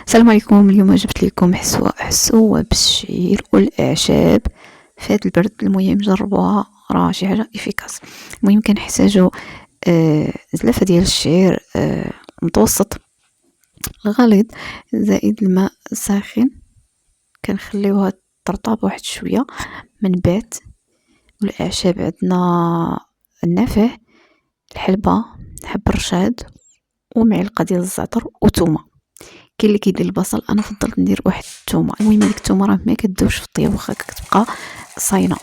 السلام عليكم. اليوم جبت لكم حسوة بالشعير والاعشاب في هذا البرد. المهم جربوها، راه شي حاجه افيكاس. المهم كنحتاجو زلافه ديال الشعير متوسط غليظ، زائد الماء ساخن. كنخليوها ترطب واحد شويه. من بعد والاعشاب عندنا النافع، الحلبه، حب الرشاد، ومعلقه ديال الزعتر وثومه. كاين اللي كيدير البصل، انا فضلت ندير واحد الثومه. المهم ديك الثومه راه ما كتذوبش في الطياب، واخا كتبقى صاينه.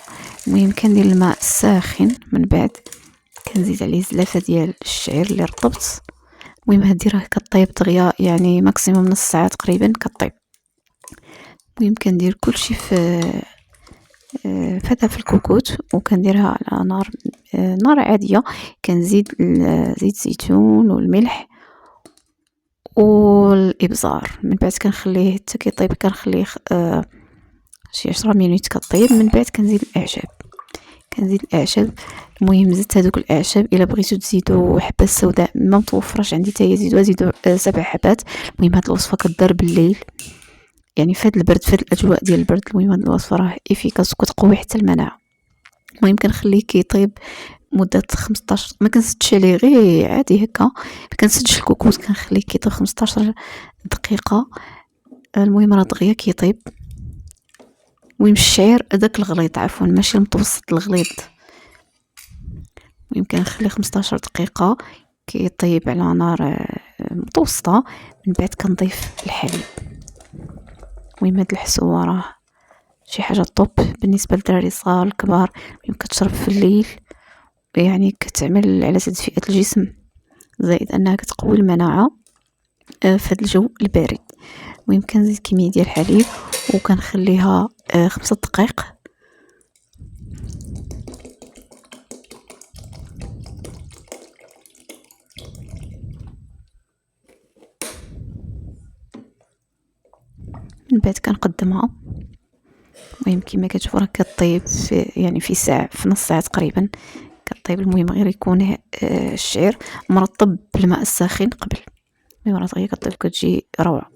المهم كندير الماء الساخن، من بعد كنزيد عليه زلافه ديال الشعير اللي رطبت. المهم هادي راه كطيب دغيا، يعني ماكسيموم نص ساعه تقريبا كطيب. المهم كندير كلشي هذا في الكوكوت، وكنديرها على نار عاديه. كنزيد زيت زيتون والملح والابزار. من بعد كنخليه حتى كيطيب، كنخليه شي 10 مينوت كطيب. من بعد كنزيد الاعشاب. المهم زدت هذوك الاعشاب. الا بغيتو تزيدوا حبه سوداء ما متوفرش عندي حتى هي، زيدوا 7 حبات. المهم هاد الوصفه كدار بالليل، يعني في هاد البرد، في هاد الاجواء ديال البرد. المهم هاد الوصفه راه افيكاس وكتقوي حتى المناعه. المهم كنخليه كيطيب مده 15، ما كنسدش عليه، غير عادي هكا. ما كنسدش الكوكوت، كنخليه كيطيب 15 دقيقه. المهم راه دغيا كيطيب. المهم الشعير هذاك الغليظ، عفوا ماشي المتوسط، الغليظ. المهم كنخليه 15 دقيقه كيطيب على نار متوسطه. من بعد كنضيف الحليب. المهم هاد الحسوه راه شي حاجه طوب بالنسبه للدراري الصغار الكبار. المهم كتشرب في الليل، يعني كتعمل على تدفئه الجسم، زائد انها كتقوي المناعه في هذا الجو البارد. المهم كنزيد كميه ديال الحليب وكنخليها 5 دقائق. من بعد كنقدمها. المهم كما كتشوفوا راه كطيب في ساعه، في نص ساعه تقريبا كطيب. المهم غير يكون الشعير مرطب بالماء الساخن قبل. المهم راه دغيا كطيب، كتجي روعه.